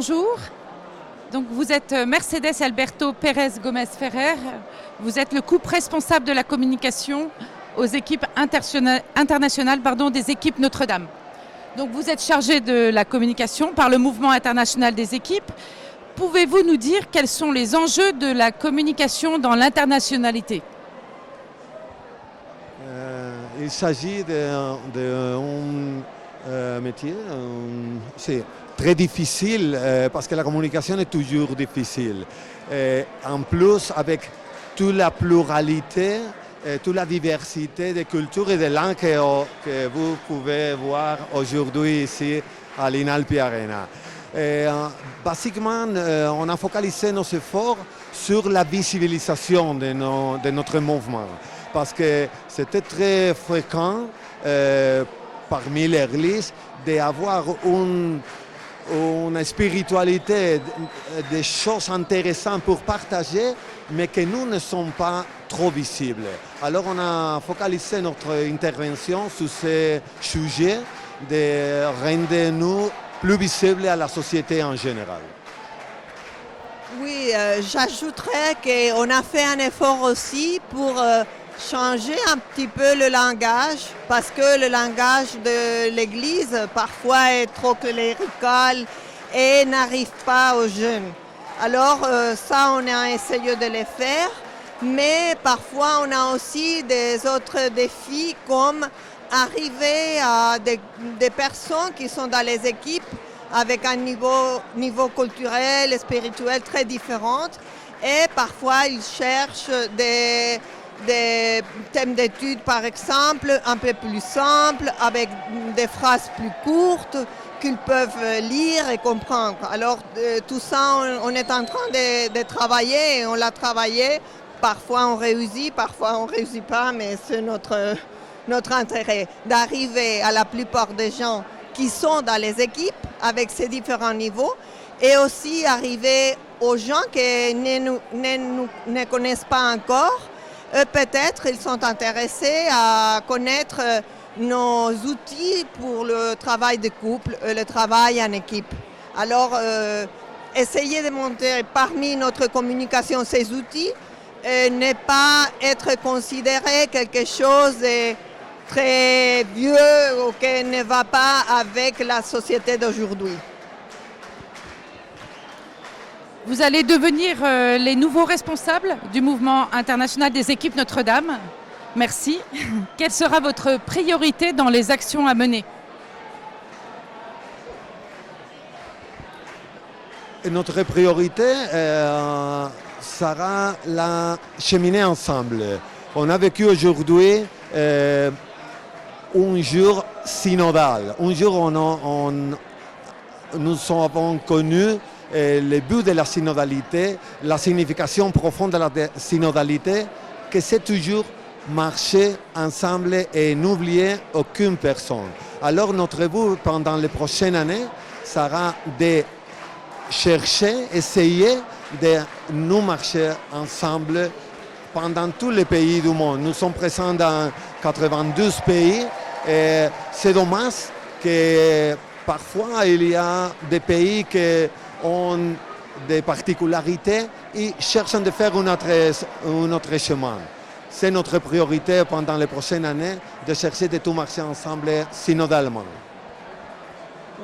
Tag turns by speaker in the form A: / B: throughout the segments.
A: bonjour. Donc vous êtes Mercedes Alberto Pérez Gómez Ferrer. Vous êtes le couple responsable de la communication aux équipes internationales des équipes Notre-Dame. Donc vous êtes chargé de la communication par le mouvement international des équipes. Pouvez-vous nous dire quels sont les enjeux de la communication dans l'internationalité ?
B: Il s'agit d'un métier c'est très difficile parce que la communication est toujours difficile. En plus, avec toute la pluralité, toute la diversité de cultures et de langues que vous pouvez voir aujourd'hui ici à l'Inalpi Arena. Basiquement, on a focalisé nos efforts sur la visibilisation de notre mouvement parce que c'était très fréquent parmi l'Église d'avoir une spiritualité, des choses intéressantes pour partager, mais que nous ne sommes pas trop visibles. Alors on a focalisé notre intervention sur ce sujet de rendre nous plus visibles à la société en général.
C: Oui, j'ajouterais qu'on a fait un effort aussi pour changer un petit peu le langage, parce que le langage de l'Église parfois est trop clérical et n'arrive pas aux jeunes. Alors ça, on a essayé de le faire, mais parfois on a aussi des autres défis comme arriver à des personnes qui sont dans les équipes avec un niveau culturel et spirituel très différent, et parfois ils cherchent des thèmes d'études, par exemple, un peu plus simples, avec des phrases plus courtes qu'ils peuvent lire et comprendre. Alors tout ça, on est en train de travailler, et on l'a travaillé. Parfois on réussit, parfois on ne réussit pas, mais c'est notre intérêt d'arriver à la plupart des gens qui sont dans les équipes avec ces différents niveaux, et aussi arriver aux gens qui ne connaissent pas encore. Peut-être ils sont intéressés à connaître nos outils pour le travail de couple, le travail en équipe. Alors, essayer de monter parmi notre communication ces outils, ne pas être considéré quelque chose de très vieux ou qui ne va pas avec la société d'aujourd'hui.
A: Vous allez devenir les nouveaux responsables du mouvement international des équipes Notre-Dame. Merci. Quelle sera votre priorité dans les actions à mener ?
B: Notre priorité sera la cheminer ensemble. On a vécu aujourd'hui un jour synodal, un jour où nous avons connu le but de la synodalité, la signification profonde de la synodalité, que c'est toujours marcher ensemble et n'oublier aucune personne. Alors notre but pendant les prochaines années sera de chercher, essayer de nous marcher ensemble pendant tous les pays du monde. Nous sommes présents dans 92 pays et c'est dommage que parfois il y a des pays qui ont des particularités et cherchent de faire un autre chemin. C'est notre priorité pendant les prochaines années de chercher de tout marcher ensemble synodalement.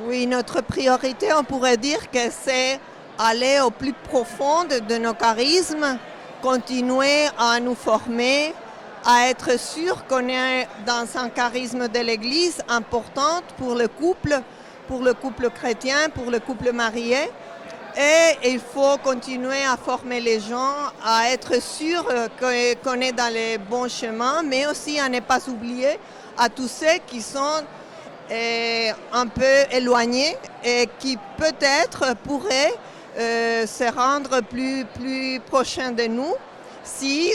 C: Oui, notre priorité, on pourrait dire que c'est aller au plus profond de nos charismes, continuer à nous former, à être sûr qu'on est dans un charisme de l'Église important pour le couple chrétien, pour le couple marié. Et il faut continuer à former les gens, à être sûr qu'on est dans les bons chemins, mais aussi à ne pas oublier à tous ceux qui sont un peu éloignés et qui peut-être pourraient se rendre plus proches de nous si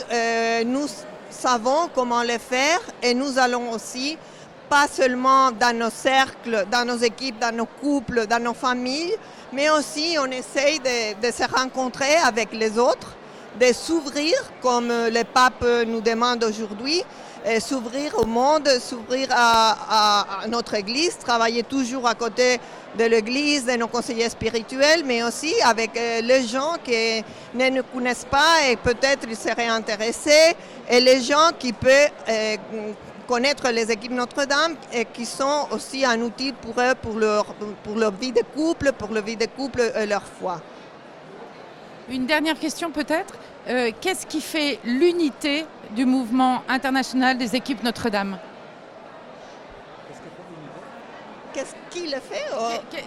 C: nous savons comment le faire, et nous allons aussi, pas seulement dans nos cercles, dans nos équipes, dans nos couples, dans nos familles, mais aussi on essaye de se rencontrer avec les autres, de s'ouvrir comme le pape nous demande aujourd'hui, s'ouvrir au monde, s'ouvrir à notre Église, travailler toujours à côté de l'Église, de nos conseillers spirituels, mais aussi avec les gens qui ne nous connaissent pas et peut-être ils seraient intéressés, et les gens qui peuvent connaître les équipes Notre-Dame et qui sont aussi un outil pour eux, pour leur vie de couple, et leur foi.
A: Une dernière question peut-être. Qu'est-ce qui fait l'unité du mouvement international des équipes Notre-Dame?
C: Qu'est-ce qui le fait?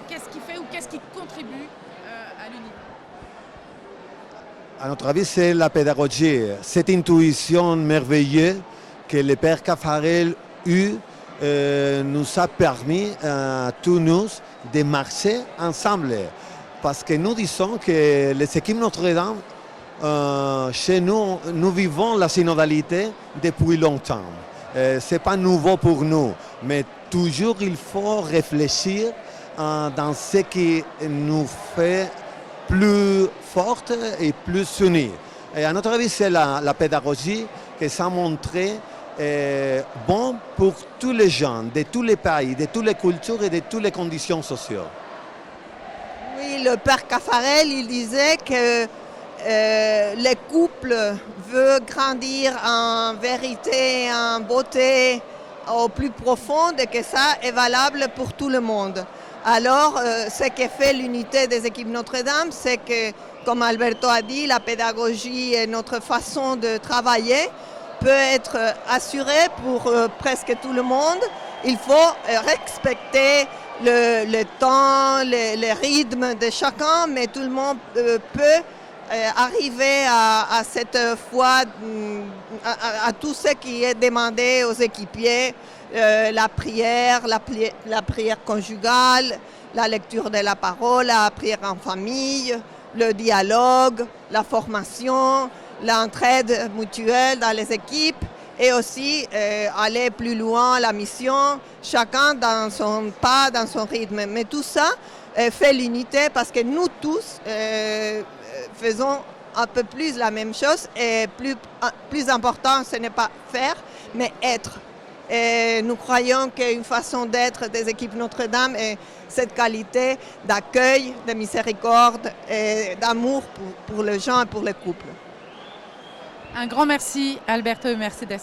A: Qu'est-ce qui fait ou qu'est-ce qui contribue à l'unité?
B: À notre avis, c'est la pédagogie, cette intuition merveilleuse que le Père Caffarel nous a permis à tous nous de marcher ensemble. Parce que nous disons que les équipes Notre-Dame, chez nous, nous vivons la synodalité depuis longtemps. Ce n'est pas nouveau pour nous, mais toujours il faut réfléchir dans ce qui nous fait plus fortes et plus unis. Et à notre avis, c'est la pédagogie qui s'est montrée bon pour tous les gens, de tous les pays, de toutes les cultures et de toutes les conditions sociales.
C: Oui, le Père Caffarel, il disait que les couples veulent grandir en vérité, en beauté, au plus profond, et que ça est valable pour tout le monde. Alors, ce qui fait l'unité des équipes Notre-Dame, c'est que, comme Alberto a dit, la pédagogie et notre façon de travailler peut être assurée pour presque tout le monde. Il faut respecter le temps, le rythme de chacun, mais tout le monde peut arriver à cette foi, à tout ce qui est demandé aux équipiers, la prière conjugale, la lecture de la parole, la prière en famille, le dialogue, la formation, l'entraide mutuelle dans les équipes et aussi aller plus loin, la mission, chacun dans son pas, dans son rythme. Mais tout ça fait l'unité parce que nous tous faisons un peu plus la même chose et plus important, ce n'est pas faire, mais être. Et nous croyons qu'une façon d'être des équipes Notre-Dame est cette qualité d'accueil, de miséricorde et d'amour pour les gens et pour les couples.
A: Un grand merci, Alberto et Mercedes.